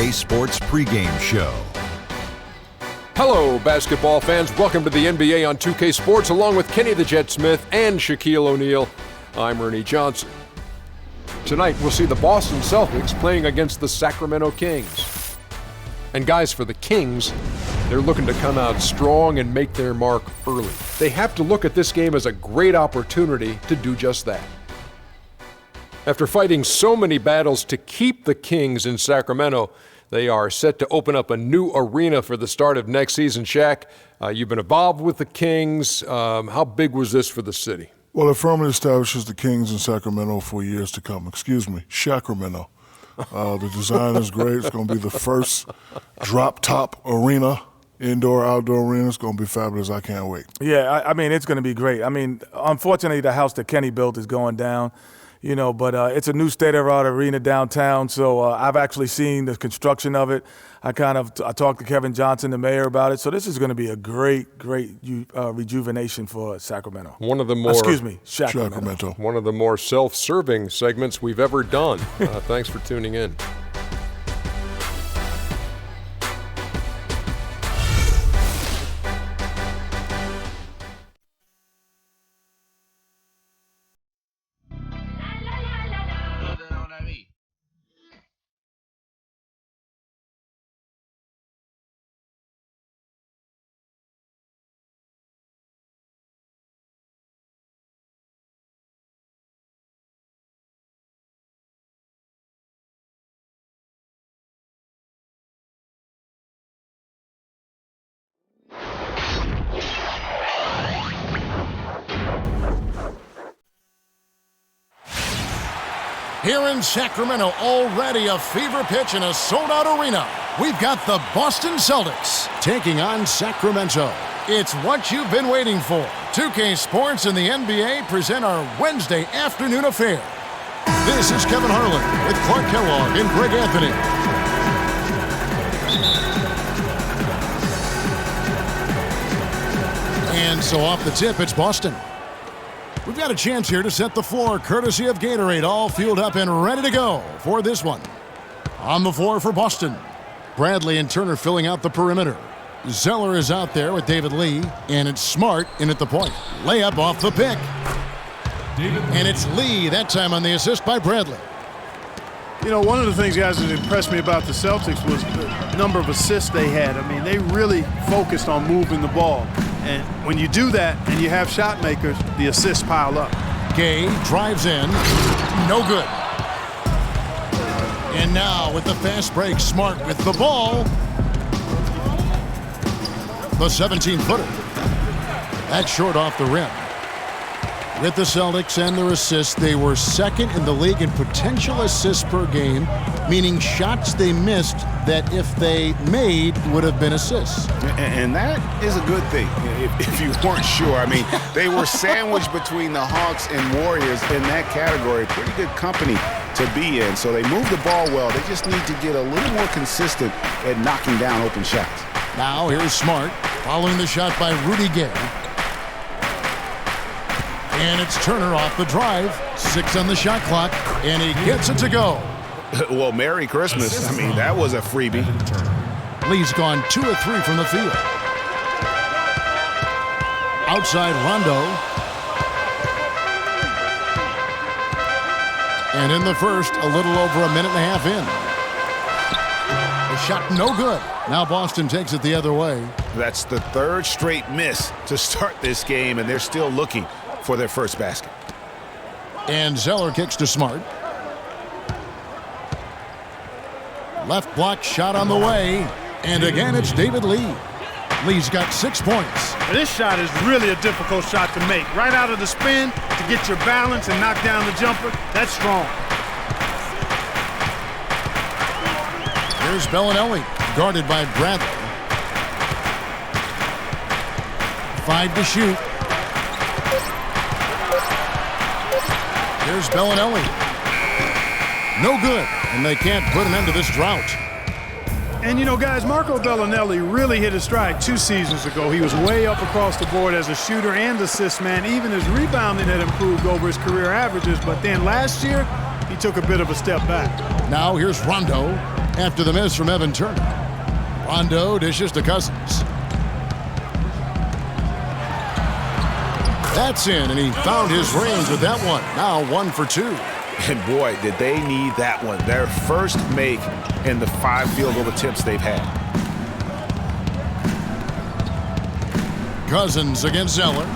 2K Sports pregame show. Hello, basketball fans. Welcome to the NBA on 2K Sports, along with Kenny the Jet Smith and Shaquille O'Neal. I'm Ernie Johnson. Tonight, we'll see the Boston Celtics playing against the Sacramento Kings. And guys, for the Kings, they're looking to come out strong and make their mark early. They have to look at this game as a great opportunity to do just that. After fighting so many battles to keep the Kings in Sacramento, they are set to open up a new arena for the start of next season. Shaq, you've been involved with the Kings. How big was this for the city? Well, it firmly establishes the Kings in Sacramento for years to come. Sacramento. The design is great. It's going to be the first drop-top arena, indoor-outdoor arena. It's going to be fabulous. I can't wait. Yeah, I mean, it's going to be great. I mean, unfortunately, the house that Kenny built is going down. But it's a new state-of-the-art arena downtown, so I've actually seen the construction of it. I talked to Kevin Johnson, the mayor, about it. So this is going to be a great rejuvenation for Sacramento. Sacramento. One of the more self-serving segments we've ever done. Thanks for tuning in. Here in Sacramento, already a fever pitch in a sold-out arena. We've got the Boston Celtics taking on Sacramento. It's what you've been waiting for. 2K Sports and the NBA present our Wednesday afternoon affair. This is Kevin Harlan with Clark Kellogg and Greg Anthony. And so off the tip, it's Boston. We've got a chance here to set the floor, courtesy of Gatorade, all fueled up and ready to go for this one. On the floor for Boston, Bradley and Turner filling out the perimeter. Zeller is out there with David Lee, and it's Smart in at the point. Layup off the pick. And it's Lee, that time on the assist by Bradley. One of the things, guys, that impressed me about the Celtics was the number of assists they had. I mean, they really focused on moving the ball. And when you do that and you have shot makers, the assists pile up. Gay drives in. No good. And now with the fast break, Smart with the ball. The 17-footer. That's short off the rim. With the Celtics and their assists, they were second in the league in potential assists per game, meaning shots they missed that if they made would have been assists. And that is a good thing, if you weren't sure. I mean, they were sandwiched between the Hawks and Warriors in that category. Pretty good company to be in. So they move the ball well. They just need to get a little more consistent at knocking down open shots. Now here's Smart, following the shot by Rudy Gay. And it's Turner off the drive. 6 on the shot clock, and he gets it to go. Well, Merry Christmas. I mean, that was a freebie. Lee's gone 2 of 3 from the field. Outside Rondo. And in the first, a little over a minute and a half in. The shot no good. Now Boston takes it the other way. That's the third straight miss to start this game, and they're still looking for their first basket. And Zeller kicks to Smart. Left block shot on the way. And again, it's David Lee. Lee's got 6 points. This shot is really a difficult shot to make. Right out of the spin to get your balance and knock down the jumper. That's strong. Here's Bellinelli, guarded by Bradley. 5 to shoot. Here's Bellinelli. No good, and they can't put an end to this drought. And, guys, Marco Bellinelli really hit his stride 2 seasons ago. He was way up across the board as a shooter and assist man. Even his rebounding had improved over his career averages. But then last year, he took a bit of a step back. Now here's Rondo. after the miss from Evan Turner. Rondo dishes to Cousins. That's in, and he found his range with that one. Now 1 for 2. And boy, did they need that one. Their first make in the 5 field goal attempts they've had. Cousins against Zeller.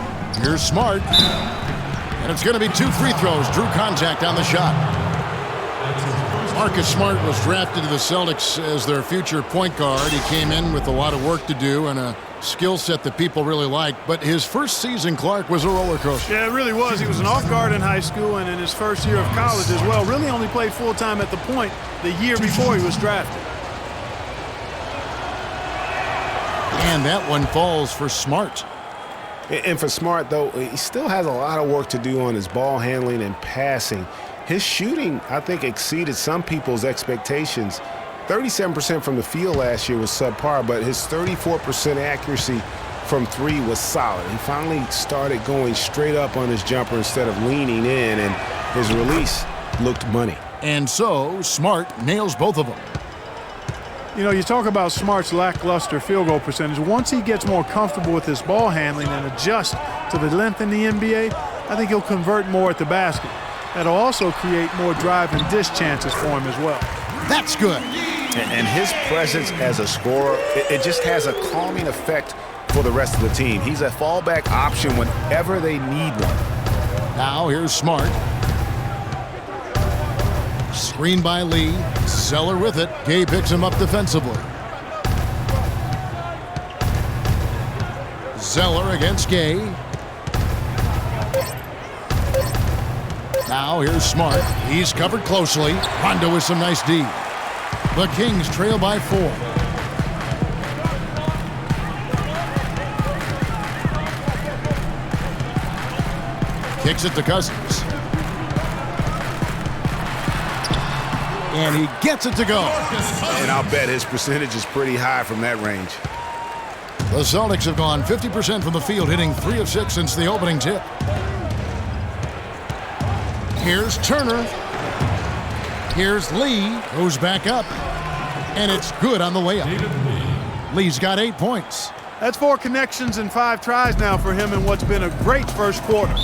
Here's Smart. And it's going to be 2 free throws. Drew contact on the shot. Marcus Smart was drafted to the Celtics as their future point guard. He came in with a lot of work to do and a skill set that people really liked. But his first season, Clark, was a roller coaster. Yeah, it really was. He was an off guard in high school and in his first year of college as well. Really only played full-time at the point the year before he was drafted. And that one falls for Smart. And for Smart, though, he still has a lot of work to do on his ball handling and passing. His shooting, I think, exceeded some people's expectations. 37% from the field last year was subpar, but his 34% accuracy from 3 was solid. He finally started going straight up on his jumper instead of leaning in, and his release looked money. And so Smart nails both of them. You know, you talk about Smart's lackluster field goal percentage. Once he gets more comfortable with his ball handling and adjusts to the length in the NBA, I think he'll convert more at the basket. That'll also create more drive and dish chances for him as well. That's good. And his presence as a scorer, it just has a calming effect for the rest of the team. He's a fallback option whenever they need one. Now here's Smart. Screen by Lee. Zeller with it. Gay picks him up defensively. Zeller against Gay. Now here's Smart. He's covered closely. Rondo with some nice D. The Kings trail by 4. Kicks it to Cousins. And he gets it to go. And I'll bet his percentage is pretty high from that range. The Celtics have gone 50% from the field, hitting 3 of 6 since the opening tip. Here's Turner. Here's Lee, who's back up. And it's good on the layup. Lee's got 8 points. That's 4 connections and 5 tries now for him in what's been a great first quarter.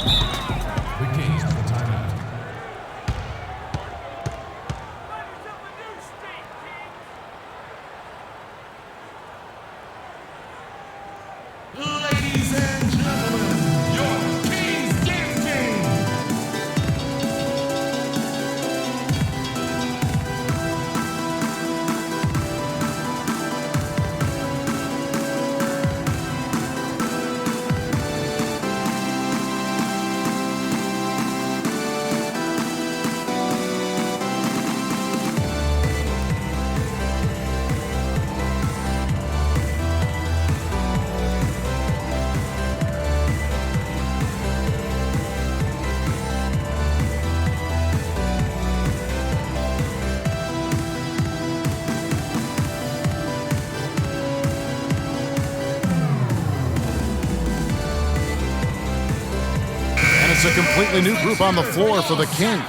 It's a completely new group on the floor for the Kings.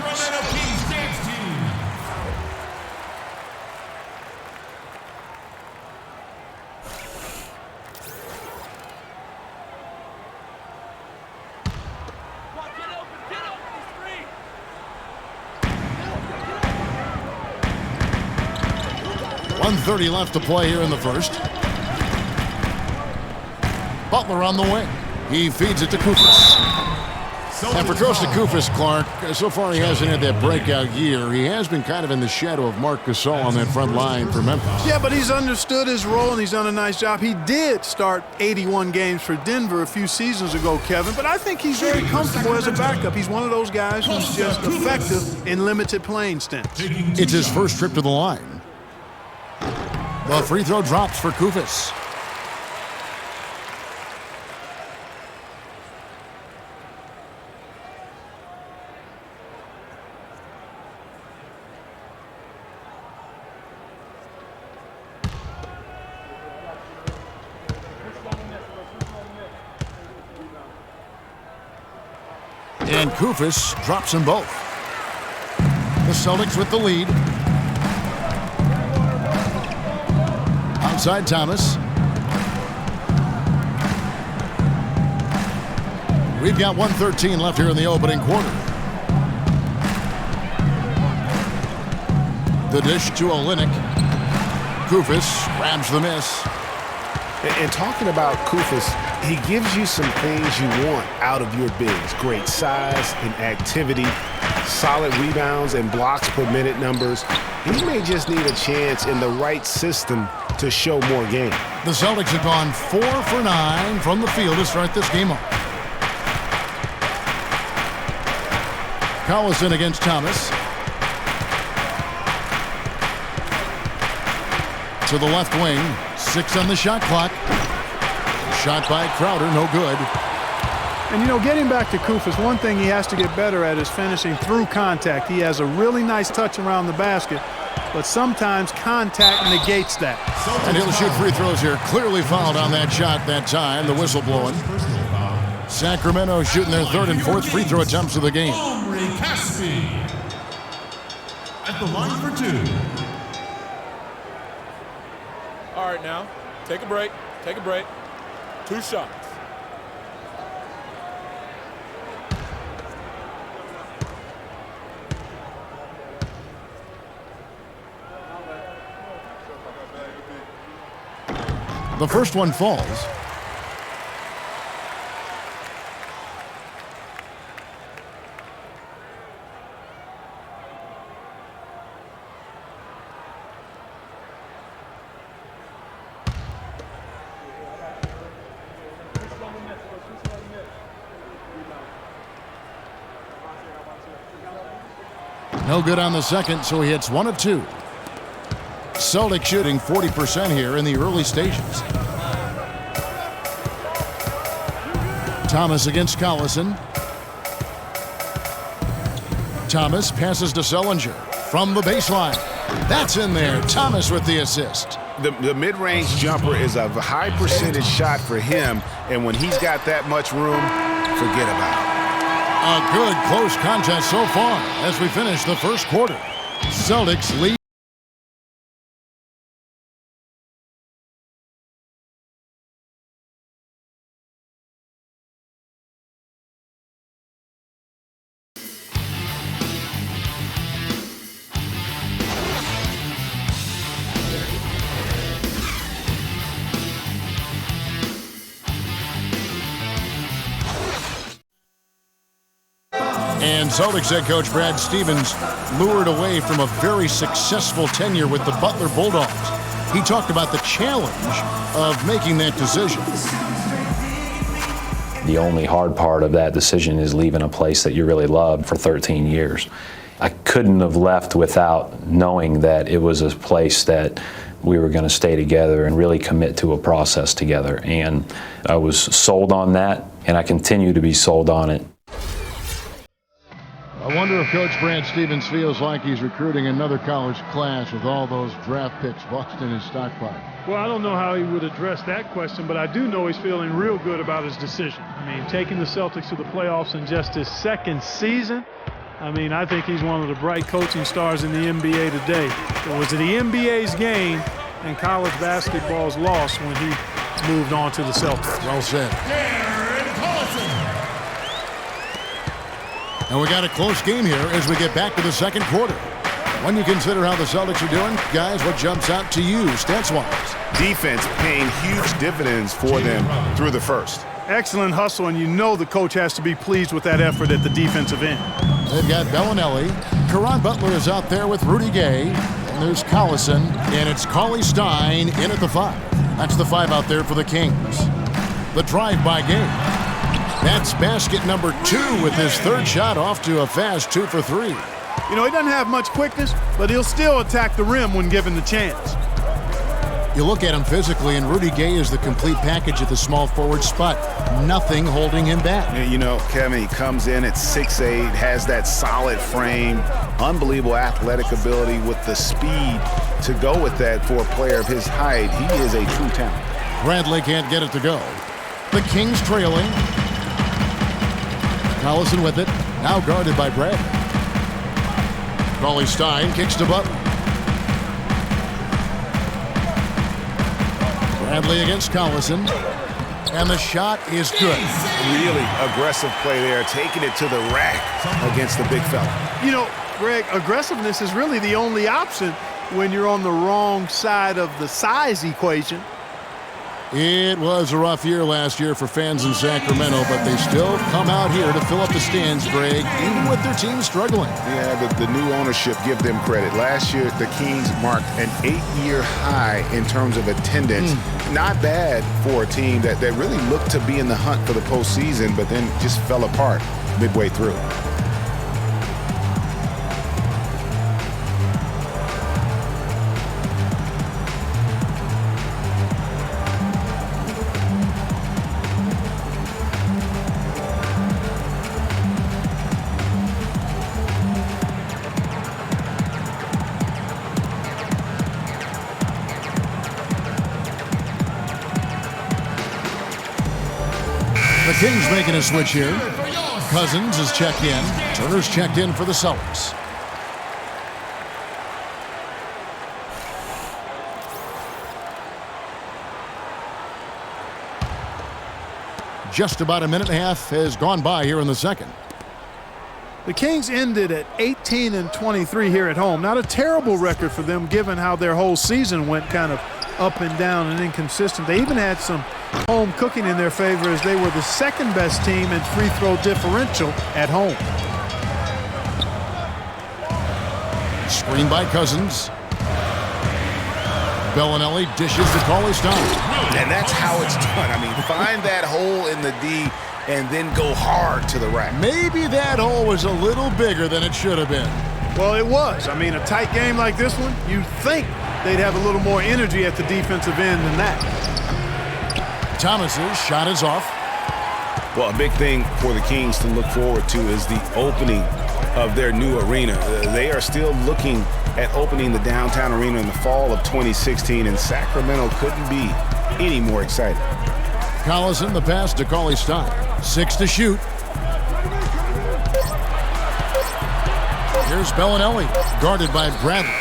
.130 left to play here in the first. Butler on the wing. He feeds it to Kufis. And for Kosta Kufis, Clark, so far he hasn't had that breakout year. He has been kind of in the shadow of Marc Gasol on that front line for Memphis. Yeah, but he's understood his role and he's done a nice job. He did start 81 games for Denver a few seasons ago, Kevin, but I think he's very comfortable as a backup. He's one of those guys who's just effective in limited playing stints. It's his first trip to the line. The free throw drops for Kufis. And Kufis drops them both. The Celtics with the lead. Inside Thomas. We've got 1:13 left here in the opening quarter. The dish to Olynyk. Kufis grabs the miss. And talking about Kufis, he gives you some things you want out of your bigs. Great size and activity, solid rebounds and blocks per minute numbers. He may just need a chance in the right system to show more game. The Celtics have gone 4 for 9 from the field to start this game off. Collison against Thomas. To the left wing. 6 on the shot clock. Shot by Crowder, no good. And, you know, getting back to Kufis, one thing he has to get better at is finishing through contact. He has a really nice touch around the basket, but sometimes contact negates that. And he'll shoot free throws here. Clearly fouled on that shot that time. The whistle blowing. Sacramento shooting their third and fourth free throw attempts of the game. At the line for 2. All right, now, take a break. Take a break. 2 shots. The first one falls. No good on the second, so he hits 1 of 2. Celtics shooting 40% here in the early stages. Thomas against Collison. Thomas passes to Sellinger from the baseline. That's in there. Thomas with the assist. The mid-range jumper is a high percentage shot for him, and when he's got that much room, forget about it. A good close contest so far as we finish the first quarter. Celtics lead. And Celtics head coach Brad Stevens lured away from a very successful tenure with the Butler Bulldogs. He talked about the challenge of making that decision. The only hard part of that decision is leaving a place that you really loved for 13 years. I couldn't have left without knowing that it was a place that we were going to stay together and really commit to a process together. And I was sold on that, and I continue to be sold on it. I wonder if Coach Brad Stevens feels like he's recruiting another college class with all those draft picks Boston is stockpiling. Well, I don't know how he would address that question, but I do know he's feeling real good about his decision. I mean, taking the Celtics to the playoffs in just his second season, I mean, I think he's one of the bright coaching stars in the NBA today. It was the NBA's game and college basketball's loss when he moved on to the Celtics. Well said. And we got a close game here as we get back to the second quarter. When you consider how the Celtics are doing, guys, what jumps out to you stats-wise? Defense paying huge dividends for them through the first. Excellent hustle, and you know the coach has to be pleased with that effort at the defensive end. They've got Bellinelli. Caron Butler is out there with Rudy Gay. And there's Collison, and it's Cauley Stein in at the 5. That's the 5 out there for the Kings. The drive by Gay. That's basket number 2 with his third shot off to a fast 2 for 3. You know, he doesn't have much quickness, but he'll still attack the rim when given the chance. You look at him physically, and Rudy Gay is the complete package at the small forward spot. Nothing holding him back. You know, Kevin, he comes in at 6'8", has that solid frame, unbelievable athletic ability with the speed to go with that for a player of his height. He is a true talent. Bradley can't get it to go. The Kings trailing. Collison with it, now guarded by Brad. Cauley Stein kicks to Butler. Bradley against Collison. And the shot is good. Really aggressive play there, taking it to the rack against the big fella. You know, Greg, aggressiveness is really the only option when you're on the wrong side of the size equation. It was a rough year last year for fans in Sacramento, but they still come out here to fill up the stands, Greg, even with their team struggling. Yeah, the new ownership, give them credit. Last year, the Kings marked an 8-year high in terms of attendance. Not bad for a team that really looked to be in the hunt for the postseason, but then just fell apart midway through. The Kings making a switch here. Cousins is checked in. Turner's checked in for the Celtics. Just about a minute and a half has gone by here in the second. The Kings ended at 18-23 here at home. Not a terrible record for them given how their whole season went kind of up and down and inconsistent. They even had some home cooking in their favor as they were the second best team in free throw differential at home. Screen by Cousins. Bellinelli dishes to Cauley-Stein. And that's how it's done. I mean, find that hole in the D and then go hard to the rack. Maybe that hole was a little bigger than it should have been. Well, it was. I mean, a tight game like this one, you'd think they'd have a little more energy at the defensive end than that. Thomas's shot is off. Well, a big thing for the Kings to look forward to is the opening of their new arena. They are still looking at opening the downtown arena in the fall of 2016, and Sacramento couldn't be any more excited. Collison the pass to Cauley-Stein. 6 to shoot. Here's Bellinelli, guarded by Bradley.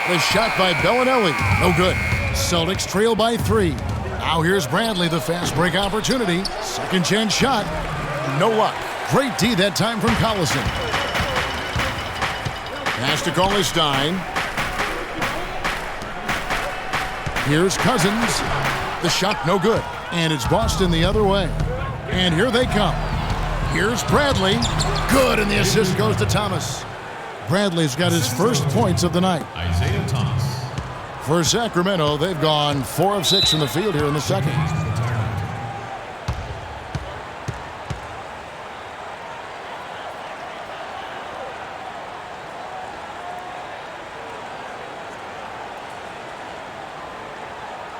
The shot by Bellinelli, no good. Celtics trail by 3. Now here's Bradley, the fast break opportunity. Second chance shot, no luck. Great D that time from Collison. Pass to Cauley-Stein. Here's Cousins. The shot no good. And it's Boston the other way. And here they come. Here's Bradley. Good, and the assist goes to Thomas. Bradley's got his first points of the night. Isaiah Thomas. For Sacramento, they've gone 4 of 6 in the field here in the second.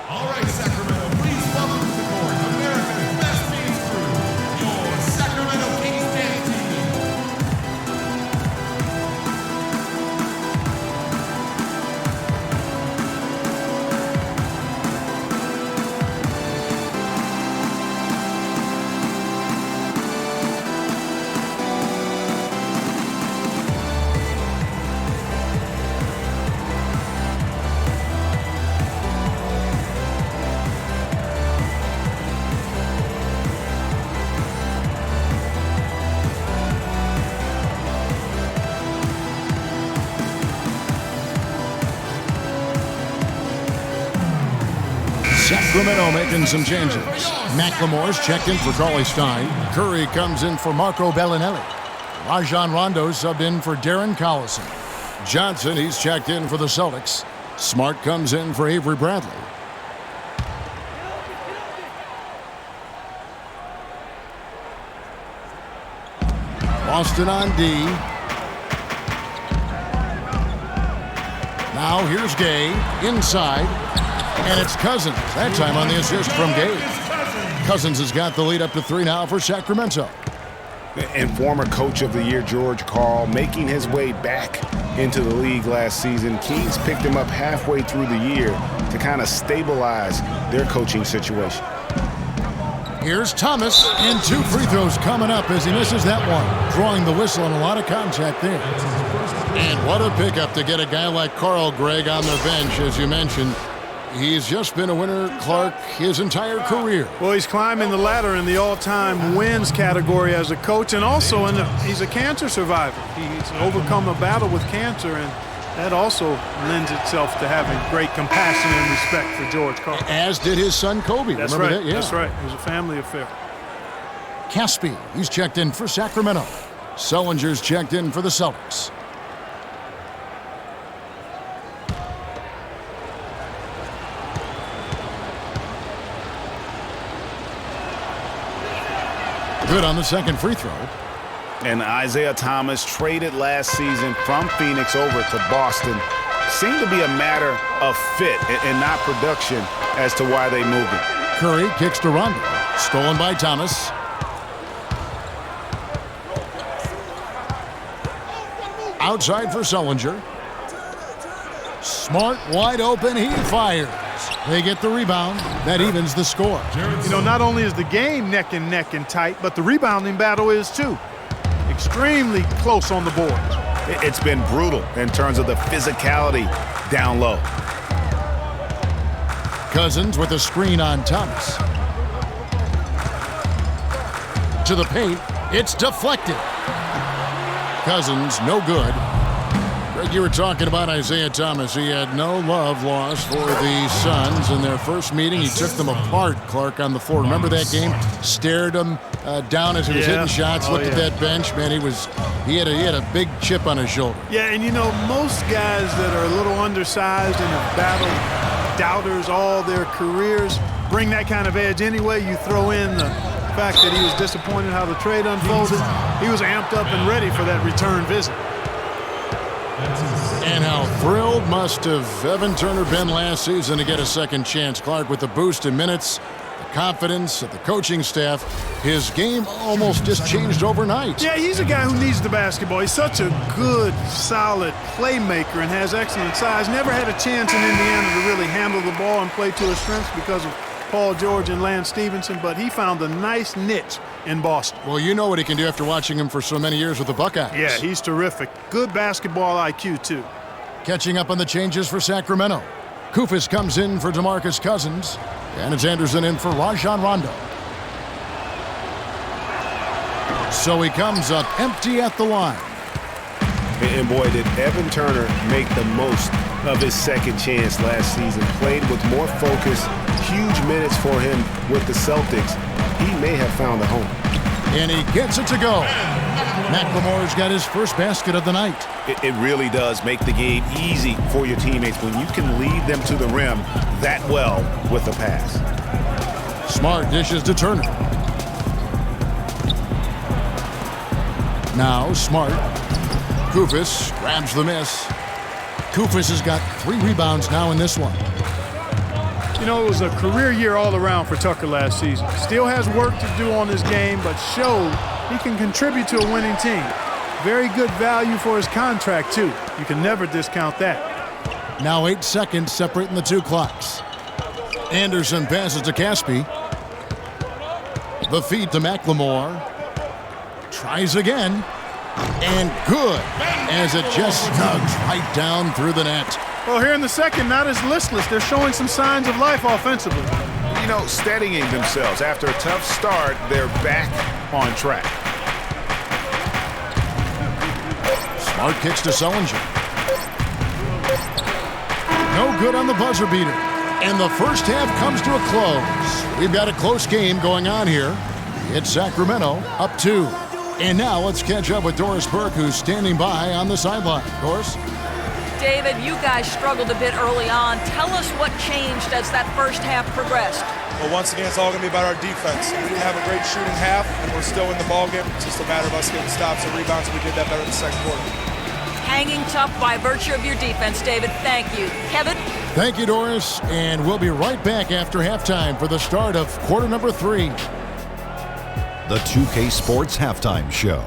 All right, Sacramento, please welcome to the court America's best meetings crew, your Sacramento Kings dance team. Sacramento making some changes. McLemore's checked in for Cauley-Stein. Curry comes in for Marco Bellinelli. Rajon Rondo subbed in for Darren Collison. Johnson, he's checked in for the Celtics. Smart comes in for Avery Bradley. Boston on D. Now here's Gay inside. And it's Cousins, that time on the assist from Gabe. Cousins has got the lead up to 3 now for Sacramento. And former coach of the year, George Karl, making his way back into the league last season. Kings picked him up halfway through the year to kind of stabilize their coaching situation. Here's Thomas, and 2 free throws coming up as he misses that one. Drawing the whistle and a lot of contact there. And what a pickup to get a guy like Karl, Greg, on the bench, as you mentioned. He's just been a winner, Clark, his entire career. Well, he's climbing the ladder in the all-time wins category as a coach, and also he's a cancer survivor. He's overcome a battle with cancer, and that also lends itself to having great compassion and respect for George Karl. As did his son, Kobe. That's Remember right. that? Yeah. That's right. It was a family affair. Caspi, he's checked in for Sacramento. Sullinger's checked in for the Celtics. Good on the second free throw. And Isaiah Thomas, traded last season from Phoenix over to Boston, seemed to be a matter of fit and not production as to why they moved him. Curry kicks to Rondo. Stolen by Thomas. Outside for Sullinger. Smart wide open. He fires. They get the rebound. That evens the score. You know, not only is the game neck and tight, but the rebounding battle is too. Extremely close on the boards. It's been brutal in terms of the physicality down low. Cousins with a screen on Thomas. To the paint. It's deflected. Cousins, no good. Greg, you were talking about Isaiah Thomas. He had no love lost for the Suns in their first meeting. He took them apart, Clark, on the floor. Remember that game? Stared them down as he was hitting shots. Looked at that bench, man. He had a big chip on his shoulder. Yeah, and you know, most guys that are a little undersized and have battled doubters all their careers bring that kind of edge anyway. You throw in the fact that he was disappointed how the trade unfolded. He was amped up and ready for that return visit. And how thrilled must have Evan Turner been last season to get a second chance. Clark, with the boost in minutes, the confidence of the coaching staff, his game almost just changed overnight. Yeah, he's a guy who needs the basketball. He's such a good, solid playmaker and has excellent size. Never had a chance in Indiana to really handle the ball and play to his strengths because of Paul George and Lance Stevenson, but he found a nice niche in Boston. Well, you know what he can do after watching him for so many years with the Buckeyes. Yeah, he's terrific. Good basketball IQ, too. Catching up on the changes for Sacramento. Kufis comes in for DeMarcus Cousins, and it's Anderson in for Rajon Rondo. So he comes up empty at the line. And boy, did Evan Turner make the most of his second chance last season. Played with more focus, huge minutes for him with the Celtics. He may have found a home. And he gets it to go. McLemore's got his first basket of the night. It really does make the game easy for your teammates when you can lead them to the rim that well with a pass. Smart dishes to Turner. Now Smart. Kufis grabs the miss. Kufis has got 3 rebounds now in this one. You know, it was a career year all around for Tucker last season. Still has work to do on his game, but showed he can contribute to a winning team. Very good value for his contract, too. You can never discount that. Now 8 seconds separating the two clocks. Anderson passes to Caspi. The feed to McLemore. Tries again. And good, as it just snugs right down through the net. Well, here in the second, not as listless. They're showing some signs of life offensively. You know, steadying themselves. After a tough start, they're back on track. Smart kicks to Sullinger. No good on the buzzer beater. And the first half comes to a close. We've got a close game going on here. It's Sacramento up 2. And now let's catch up with Doris Burke, who's standing by on the sideline. Doris? David, you guys struggled a bit early on. Tell us what changed as that first half progressed. Well, once again, it's all going to be about our defense. We didn't have a great shooting half, and we're still in the ballgame. It's just a matter of us getting stops and rebounds, and we did that better in the second quarter. Hanging tough by virtue of your defense, David. Thank you. Kevin? Thank you, Doris. And we'll be right back after halftime for the start of quarter number 3. The 2K Sports Halftime Show.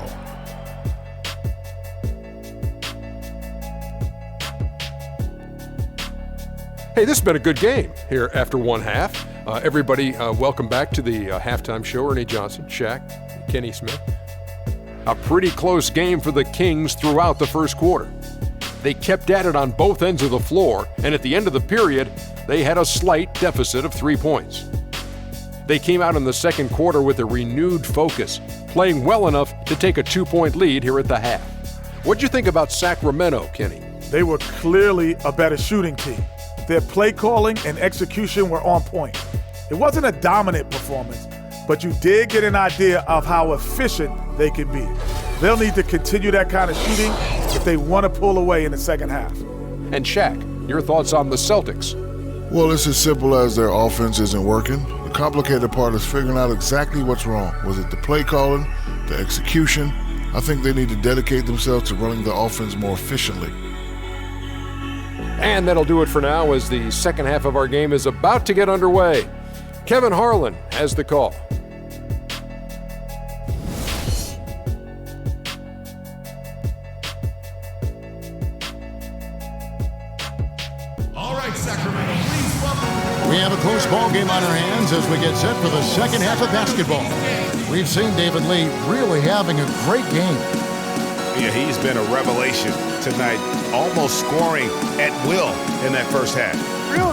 Hey, this has been a good game here after one half. Everybody, welcome back to the halftime show. Ernie Johnson, Shaq, Kenny Smith. A pretty close game for the Kings throughout the first quarter. They kept at it on both ends of the floor, and at the end of the period, they had a slight deficit of 3 points. They came out in the second quarter with a renewed focus, playing well enough to take a 2-point lead here at the half. What'd you think about Sacramento, Kenny? They were clearly a better shooting team. Their play calling and execution were on point. It wasn't a dominant performance, but you did get an idea of how efficient they can be. They'll need to continue that kind of shooting if they want to pull away in the second half. And Shaq, your thoughts on the Celtics? Well, it's as simple as their offense isn't working. The complicated part is figuring out exactly what's wrong. Was it the play calling, the execution? I think they need to dedicate themselves to running the offense more efficiently. And that'll do it for now as the second half of our game is about to get underway. Kevin Harlan has the call. All right, Sacramento, please welcome. We have a close ball game on our hands as we get set for the second half of basketball. We've seen David Lee really having a great game. Yeah, he's been a revelation tonight, almost scoring at will in that first half.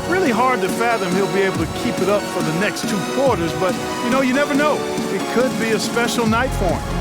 Really hard to fathom he'll be able to keep it up for the next 2 quarters, but, you never know. It could be a special night for him.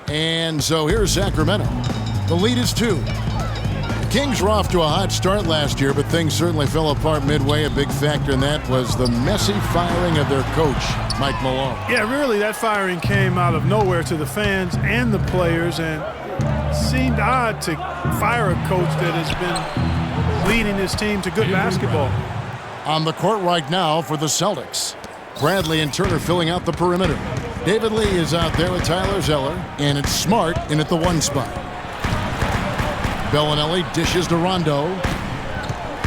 And so here's Sacramento. The lead is 2. The Kings were off to a hot start last year, but things certainly fell apart midway. A big factor in that was the messy firing of their coach, Mike Malone. Yeah, really, that firing came out of nowhere to the fans and the players, and it seemed odd to fire a coach that has been leading his team to good basketball. On the court right now for the Celtics, Bradley and Turner filling out the perimeter. David Lee is out there with Tyler Zeller, and it's Smart in at the 1 spot. Bellinelli dishes to Rondo.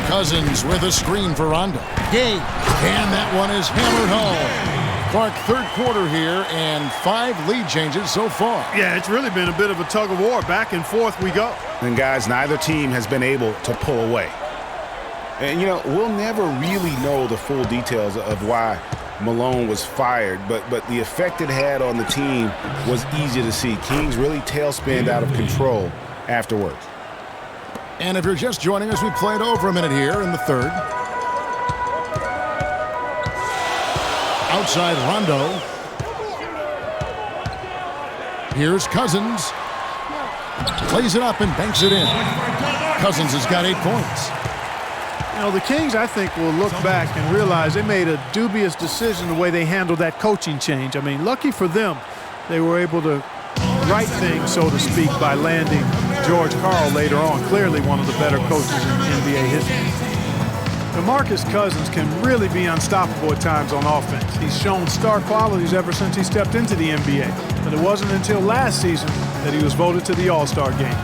Cousins with a screen for Rondo. Gay, and that one is hammered home. Clark, third quarter here, and 5 lead changes so far. Yeah, it's really been a bit of a tug of war. Back and forth we go. And guys, neither team has been able to pull away. And, we'll never really know the full details of why Malone was fired, but the effect it had on the team was easy to see. Kings really tailspinned out of control afterwards. And if you're just joining us, we played over a minute here in the third. Outside Rondo. Here's Cousins. Plays it up and banks it in. Cousins has got 8 points. The Kings, I think, will look back and realize they made a dubious decision the way they handled that coaching change. I mean, lucky for them, they were able to right things, so to speak, by landing George Karl later on, clearly one of the better coaches in NBA history. DeMarcus Cousins can really be unstoppable at times on offense. He's shown star qualities ever since he stepped into the NBA, but it wasn't until last season that he was voted to the All-Star game.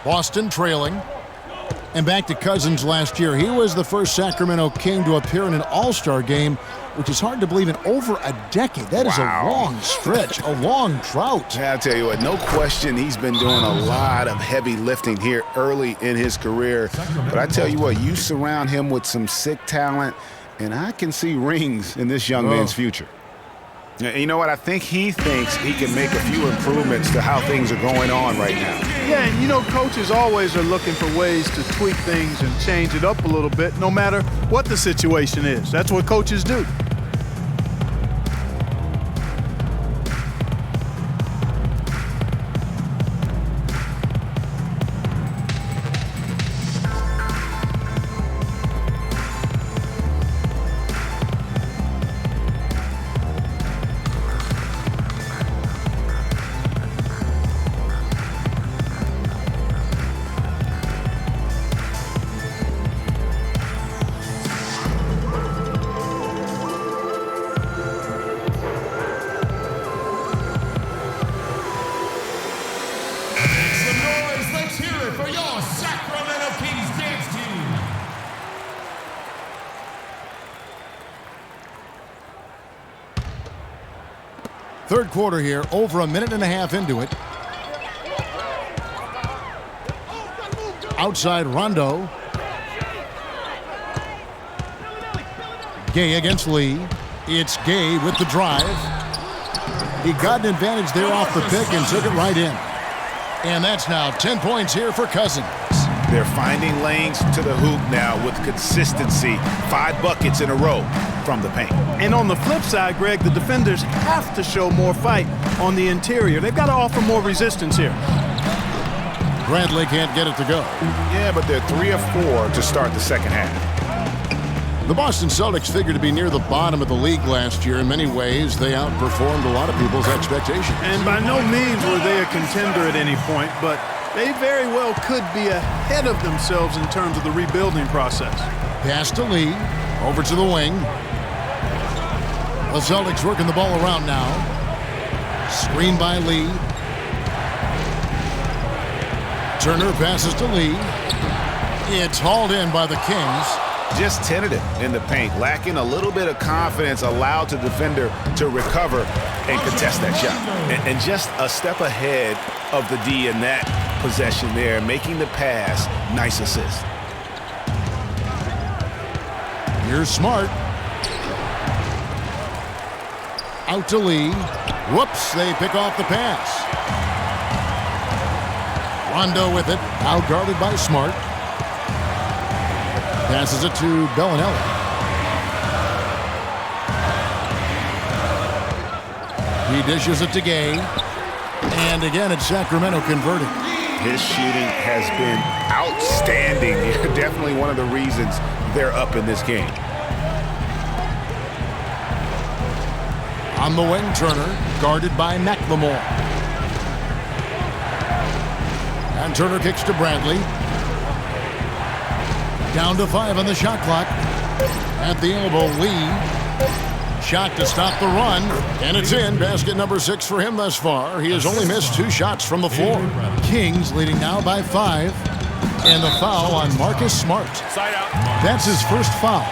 Boston trailing. And back to Cousins last year. He was the first Sacramento King to appear in an All-Star game, which is hard to believe, in over a decade. That is a long stretch, a long drought. Yeah, I'll tell you what, no question he's been doing a lot of heavy lifting here early in his career. But I tell you what, you surround him with some sick talent, and I can see rings in this young man's future. You know what? I think he thinks he can make a few improvements to how things are going on right now. Yeah, and you know, coaches always are looking for ways to tweak things and change it up a little bit, no matter what the situation is. That's what coaches do. Third quarter here, over a minute and a half into it. Outside Rondo. Gay against Lee. It's Gay with the drive. He got an advantage there off the pick and took it right in. And that's now 10 points here for Cousins. They're finding lanes to the hoop now with consistency. 5 buckets in a row from the paint. And on the flip side, Greg, the defenders have to show more fight on the interior. They've got to offer more resistance here. Bradley can't get it to go. Yeah, but they're 3 of 4 to start the second half. The Boston Celtics figured to be near the bottom of the league last year. In many ways, they outperformed a lot of people's expectations. And by no means were they a contender at any point, but they very well could be ahead of themselves in terms of the rebuilding process. Pass to Lee, over to the wing. The Celtics working the ball around now. Screen by Lee. Turner passes to Lee. It's hauled in by the Kings. Just tentative in the paint, lacking a little bit of confidence, allowed the defender to recover and contest that shot. And just a step ahead of the D in that possession there, making the pass. Nice assist. Here's Smart. Out to Lee. Whoops, they pick off the pass. Rondo with it, now guarded by Smart. Passes it to Bellinelli. He dishes it to Gay. And again, it's Sacramento converting. His shooting has been outstanding. Definitely one of the reasons they're up in this game. On the wing, Turner, guarded by McLemore. And Turner kicks to Bradley. Down to 5 on the shot clock. At the elbow, Lee. Shot to stop the run. And it's in. Basket number 6 for him thus far. He has only missed 2 shots from the floor. Kings leading now by 5. And the foul on Marcus Smart. That's his first foul.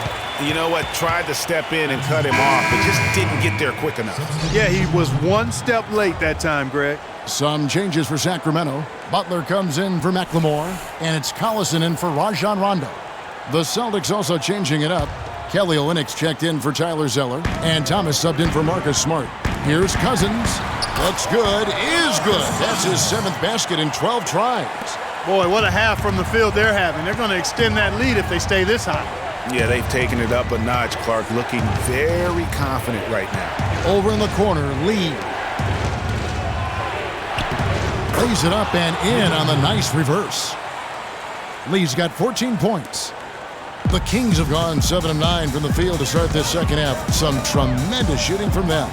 You know what? Tried to step in and cut him off, but just didn't get there quick enough. Yeah, he was 1 step late that time, Greg. Some changes for Sacramento. Butler comes in for McLemore. And it's Collison in for Rajon Rondo. The Celtics also changing it up. Kelly Olynyk checked in for Tyler Zeller. And Thomas subbed in for Marcus Smart. Here's Cousins. Looks good. Is good. That's his 7th basket in 12 tries. Boy, what a half from the field they're having. They're going to extend that lead if they stay this high. Yeah, they've taken it up a notch, Clark. Looking very confident right now. Over in the corner, Lee. Lays it up and in on the nice reverse. Lee's got 14 points. The Kings have gone 7 of 9 from the field to start this second half. Some tremendous shooting from them.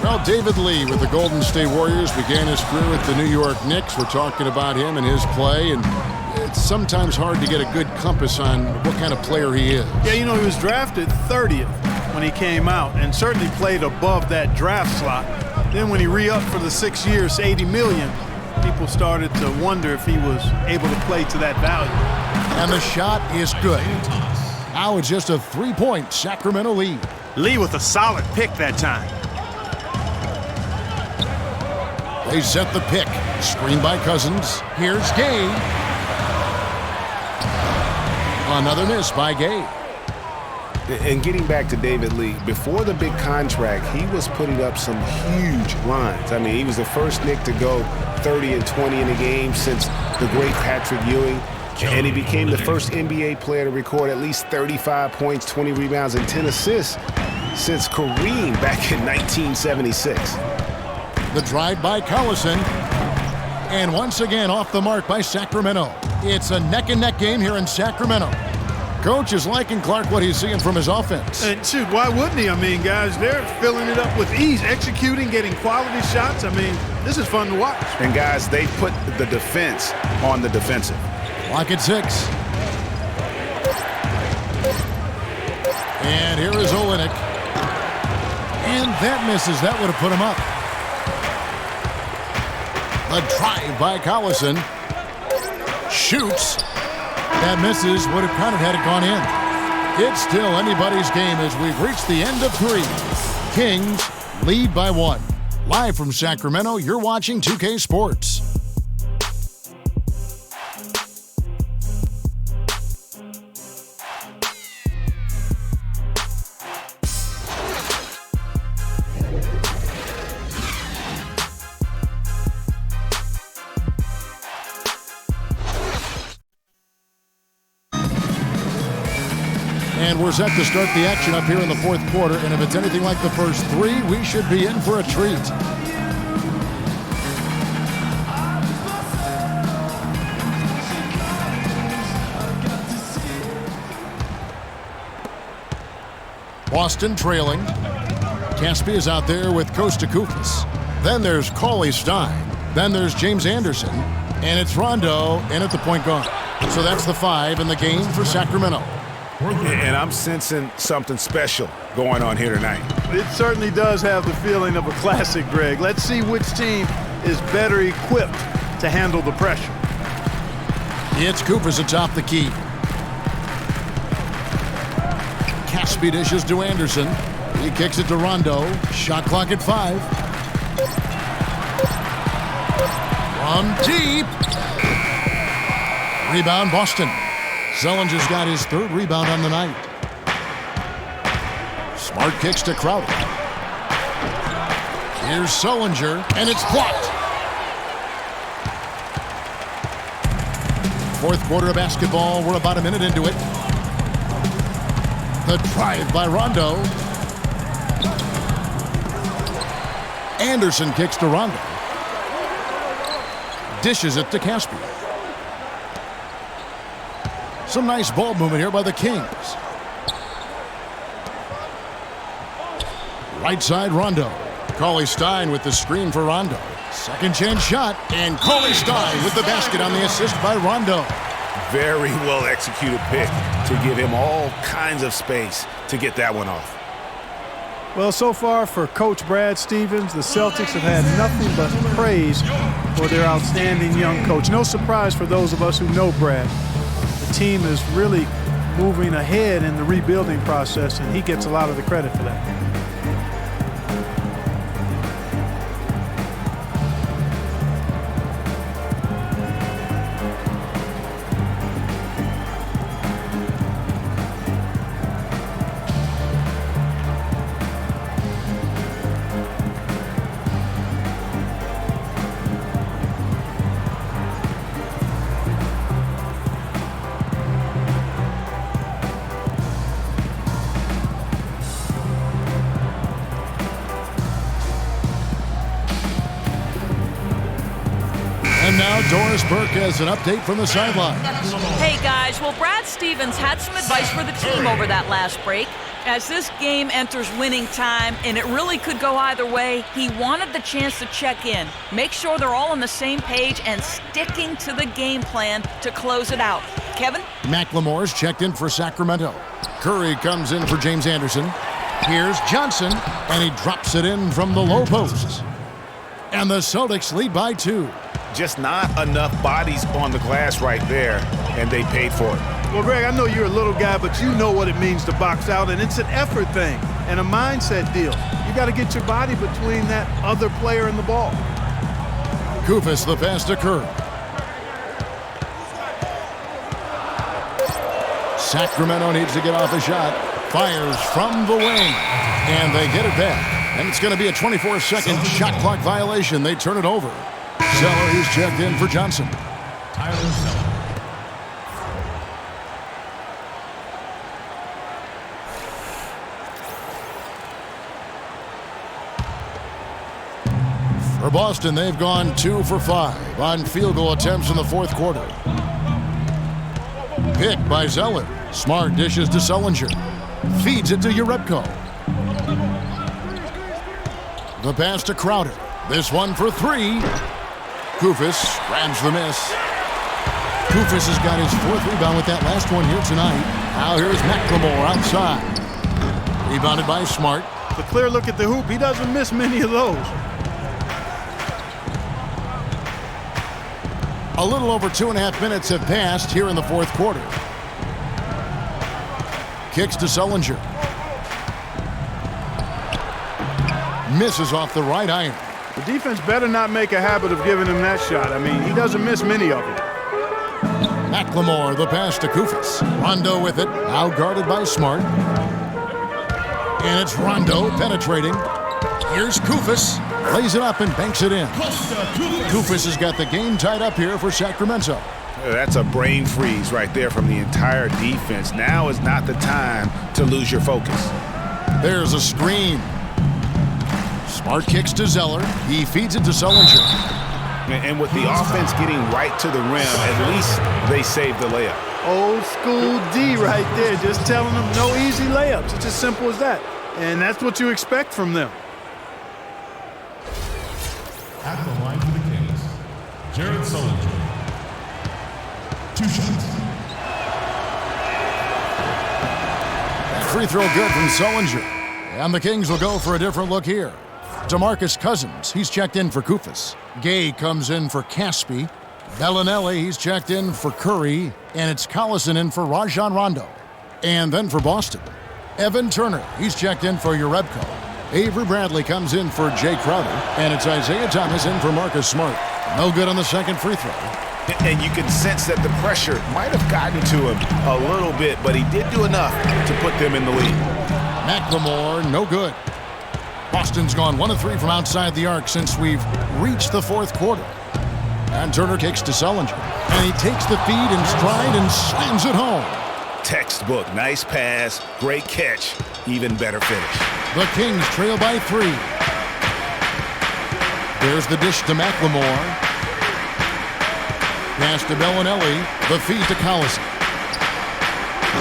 Well, David Lee with the Golden State Warriors began his career with the New York Knicks. We're talking about him and his play, and it's sometimes hard to get a good compass on what kind of player he is. Yeah, you know, he was drafted 30th when he came out and certainly played above that draft slot. Then when he re-upped for the 6 years, $80 million, people started to wonder if he was able to play to that value. And the shot is good. Now it's just a 3-point Sacramento lead. Lee with a solid pick that time. They set the pick. Screen by Cousins. Here's Gay. Another miss by Gay. And getting back to David Lee, before the big contract, he was putting up some huge lines. I mean, he was the first Knick to go 30 and 20 in a game since the great Patrick Ewing. And he became the first NBA player to record at least 35 points, 20 rebounds, and 10 assists since Kareem back in 1976. The drive by Collison. And once again off the mark by Sacramento. It's a neck-and-neck game here in Sacramento. Coach is liking Clark what he's seeing from his offense. And shoot, why wouldn't he? I mean, guys, they're filling it up with ease, executing, getting quality shots. I mean, this is fun to watch. And guys, they put the defense on the defensive. Clock at 6. And here is Olenek. And that misses. That would have put him up. The drive by Collison. Shoots. That misses. Would have counted had it gone in. It's still anybody's game as we've reached the end of 3. Kings lead by 1. Live from Sacramento, you're watching 2K Sports. And we're set to start the action up here in the 4th quarter. And if it's anything like the first 3, we should be in for a treat. Boston trailing. Caspi is out there with Kosta Koufos. Then there's Cauley Stein. Then there's James Anderson. And it's Rondo in at the point guard. So that's the 5 in the game for Sacramento. And I'm sensing something special going on here tonight. It certainly does have the feeling of a classic, Greg. Let's see which team is better equipped to handle the pressure. It's Koufos atop the key. Caspi dishes to Anderson. He kicks it to Rondo. Shot clock at 5. From deep. Rebound Boston. Zellinger's got his 3rd rebound on the night. Smart kicks to Crowder. Here's Zellinger, and it's blocked. 4th quarter of basketball. We're about a minute into it. The drive by Rondo. Anderson kicks to Rondo. Dishes it to Caspi. Some nice ball movement here by the Kings. Right side, Rondo. Cauley Stein with the screen for Rondo. Second chance shot, and Cauley Stein with the basket on the assist by Rondo. Very well executed pick to give him all kinds of space to get that one off. Well, so far for Coach Brad Stevens, the Celtics have had nothing but praise for their outstanding young coach. No surprise for those of us who know Brad. The team is really moving ahead in the rebuilding process, and he gets a lot of the credit for that. And now Doris Burke has an update from the sideline. Hey guys, well Brad Stevens had some advice for the team over that last break. As this game enters winning time, and it really could go either way, he wanted the chance to check in, make sure they're all on the same page and sticking to the game plan to close it out. Kevin? McLemore's checked in for Sacramento. Curry comes in for James Anderson. Here's Johnson, and he drops it in from the low post. And the Celtics lead by 2. Just not enough bodies on the glass right there, and they paid for it. Well, Greg, I know you're a little guy, but you know what it means to box out, and it's an effort thing and a mindset deal. You got to get your body between that other player and the ball. Koufos the pass to Curry. Sacramento needs to get off a shot. Fires from the wing, and they get it back. And it's going to be a 24-second shot clock violation. They turn it over. Zeller, he's checked in for Johnson. Tyler Zeller. For Boston, they've gone 2 for 5 on field goal attempts in the fourth quarter. Pick by Zeller. Smart dishes to Sullinger. Feeds it to Jerebko. The pass to Crowder. This one for 3. Koufos grabs the miss. Koufos has got his 4th rebound with that last one here tonight. Now here's McLemore outside. Rebounded by Smart. The clear look at the hoop, he doesn't miss many of those. A little over 2.5 minutes have passed here in the fourth quarter. Kicks to Sullinger. Misses off the right iron. The defense better not make a habit of giving him that shot. I mean, he doesn't miss many of them. McLemore, the pass to Koufos. Rondo with it, now guarded by Smart. And it's Rondo penetrating. Here's Koufos. Lays it up and banks it in. Koufos has got the game tied up here for Sacramento. That's a brain freeze right there from the entire defense. Now is not the time to lose your focus. There's a screen. Smart kicks to Zeller. He feeds it to Sullinger. And with the offense getting right to the rim, at least they saved the layup. Old school D right there, just telling them no easy layups. It's as simple as that. And that's what you expect from them. At the line for the Kings, Jared Sullinger. 2 shots. That free throw good from Sullinger. And the Kings will go for a different look here. DeMarcus Cousins, he's checked in for Koufos. Gay comes in for Caspi. Bellinelli, he's checked in for Curry. And it's Collison in for Rajon Rondo. And then for Boston, Evan Turner, he's checked in for Jerebko. Avery Bradley comes in for Jay Crowder. And it's Isaiah Thomas in for Marcus Smart. No good on the second free throw. And you can sense that the pressure might have gotten to him a little bit, but he did do enough to put them in the lead. McLemore, no good. Boston's gone 1 of 3 from outside the arc since we've reached the fourth quarter. And Turner kicks to Sullinger. And he takes the feed in stride and slams it home. Textbook, nice pass, great catch, even better finish. The Kings trail by 3. There's the dish to McLemore. Pass to Bellinelli. The feed to Collison.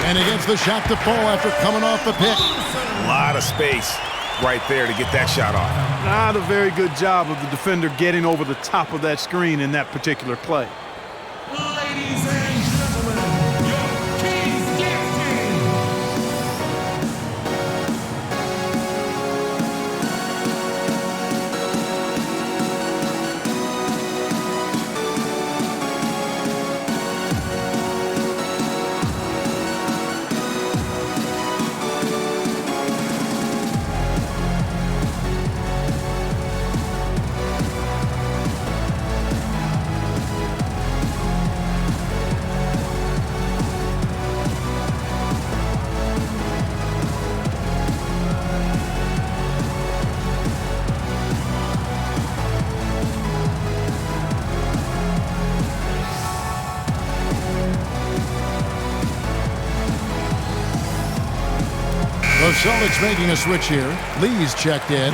And he gets the shot to fall after coming off the pick. A lot of space right there to get that shot off. Not a very good job of the defender getting over the top of that screen in that particular play. Ladies and gentlemen, your Kings Dance Team. The Celtics making a switch here. Lee's checked in.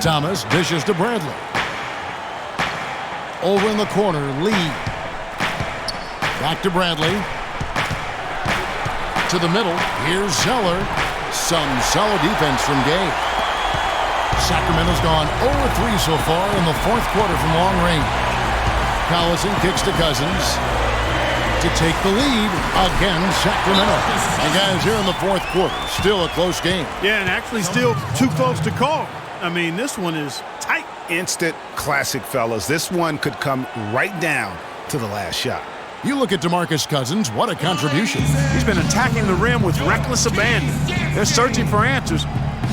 Thomas dishes to Bradley. Over in the corner, Lee. Back to Bradley. To the middle, here's Zeller. Some solid defense from Gay. Sacramento's gone 0-3 so far in the fourth quarter from long range. Collison kicks to Cousins to take the lead against Sacramento. And guys, here in the fourth quarter, still a close game. Yeah, and actually still too close to call. I mean, this one is tight. Instant classic, fellas. This one could come right down to the last shot. You look at DeMarcus Cousins, what a contribution. He's been attacking the rim with reckless abandon. They're searching for answers.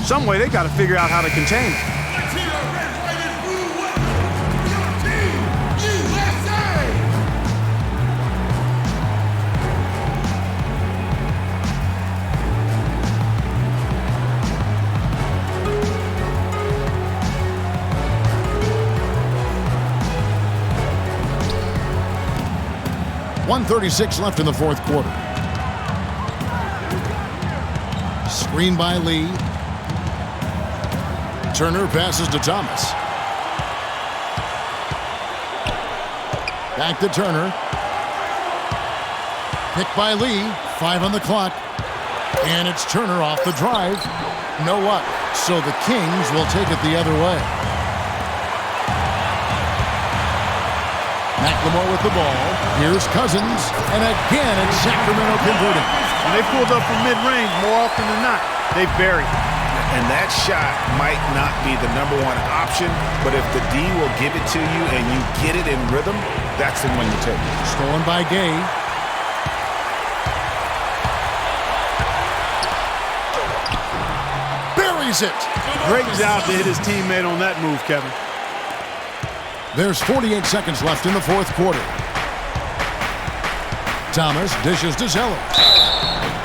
Some way they got to figure out how to contain it. Let's hear a red, white, and blue welcome to your team, USA! .136 left in the fourth quarter. Screen by Lee. Turner passes to Thomas. Back to Turner. Picked by Lee. 5 on the clock. And it's Turner off the drive. No luck. So the Kings will take it the other way. McLemore with the ball. Here's Cousins. And again, it's Sacramento converting. When they pulled up from mid-range, more often than not, they bury. And that shot might not be the #1 option, but if the D will give it to you and you get it in rhythm, that's the one you take. Stolen by Gay. Buries it. Great job to hit his teammate on that move, Kevin. There's 48 seconds left in the fourth quarter. Thomas dishes to Zeller.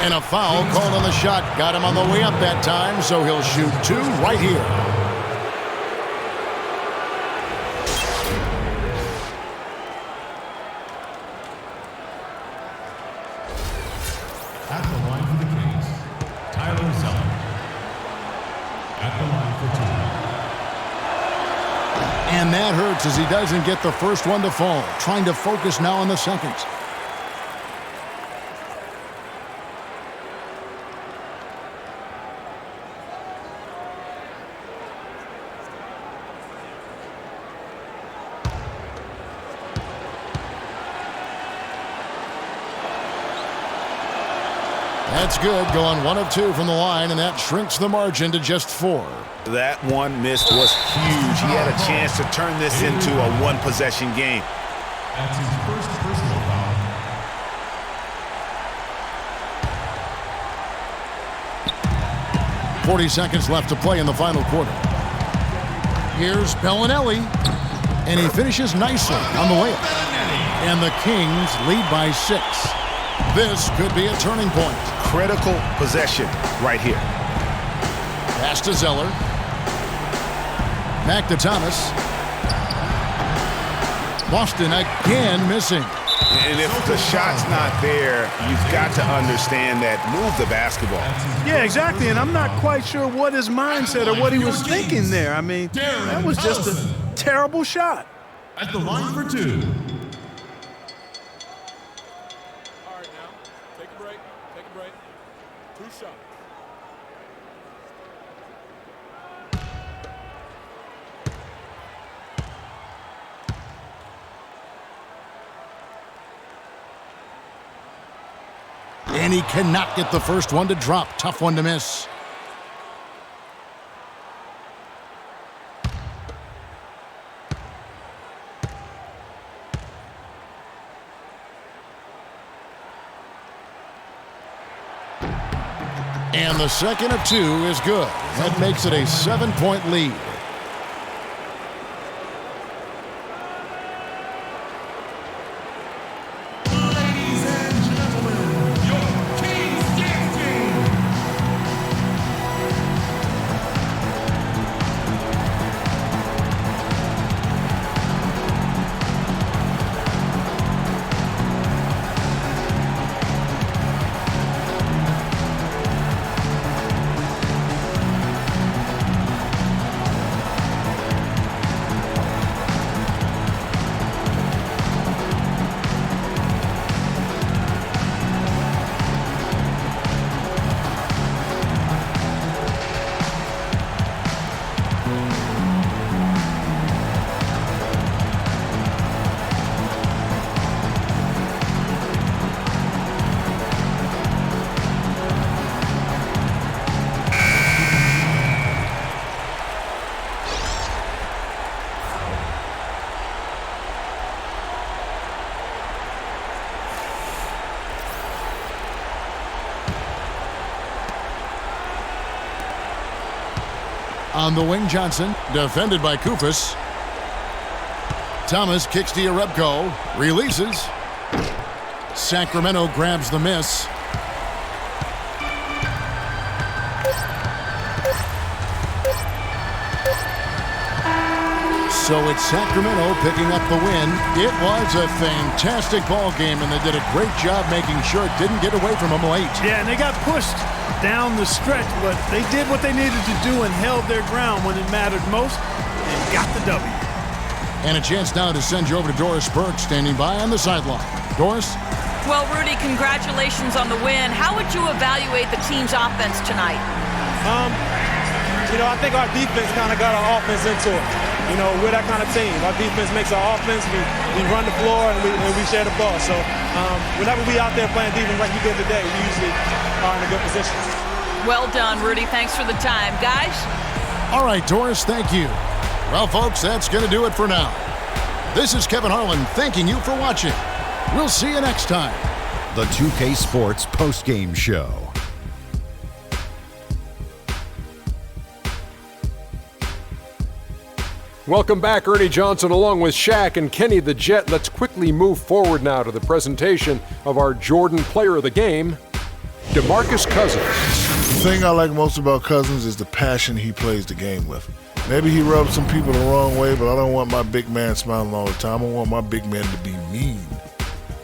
And a foul called on the shot. Got him on the way up that time, so he'll shoot 2 right here. At the line for the Kings, Tyler Zeller. At the line for 2. And that hurts as he doesn't get the first one to fall. Trying to focus now on the second. That's good, going 1 of 2 from the line, and that shrinks the margin to just 4. That one missed was huge. He had a chance to turn this into a one-possession game. That's his first personal foul. .40 seconds left to play in the final quarter. Here's Bellinelli, and he finishes nicely on the layup. And the Kings lead by 6. This could be a turning point. Critical possession right here. Pass to Zeller. Back to Thomas. Boston again missing. And if the shot's not there, you've got to understand that. Move the basketball. Yeah, exactly. And I'm not quite sure what his mindset or what he was thinking there. I mean, that was just a terrible shot. At the line for 2. And he cannot get the first one to drop. Tough one to miss. And the second of 2 is good. That makes it a 7-point lead. On the wing, Johnson, defended by Kufis. Thomas kicks to Yarebko, releases. Sacramento grabs the miss. So it's Sacramento picking up the win. It was a fantastic ball game, and they did a great job making sure it didn't get away from them late. Yeah, and they got pushed down the stretch, but they did what they needed to do and held their ground when it mattered most and got the W. And a chance now to send you over to Doris Burke, standing by on the sideline. Doris? Well, Rudy, congratulations on the win. How would you evaluate the team's offense tonight? I think our defense kind of got our offense into it. We're that kind of team. Our defense makes our offense. We run the floor and we share the ball. So whenever we out there playing defense like we did today, we usually are in a good position. Well done, Rudy. Thanks for the time. Guys? All right, Doris, thank you. Well, folks, that's going to do it for now. This is Kevin Harlan thanking you for watching. We'll see you next time. The 2K Sports Postgame Show. Welcome back, Ernie Johnson, along with Shaq and Kenny the Jet. Let's quickly move forward now to the presentation of our Jordan Player of the Game, DeMarcus Cousins. The thing I like most about Cousins is the passion he plays the game with. Maybe he rubs some people the wrong way, but I don't want my big man smiling all the time. I want my big man to be mean.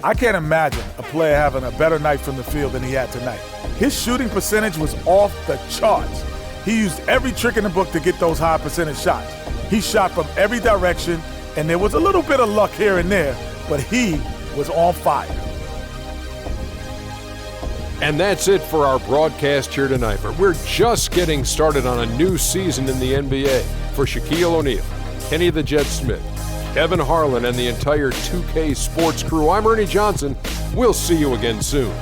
I can't imagine a player having a better night from the field than he had tonight. His shooting percentage was off the charts. He used every trick in the book to get those high percentage shots. He shot from every direction, and there was a little bit of luck here and there, but he was on fire. And that's it for our broadcast here tonight. But we're just getting started on a new season in the NBA. For Shaquille O'Neal, Kenny the Jet Smith, Kevin Harlan, and the entire 2K Sports crew, I'm Ernie Johnson. We'll see you again soon.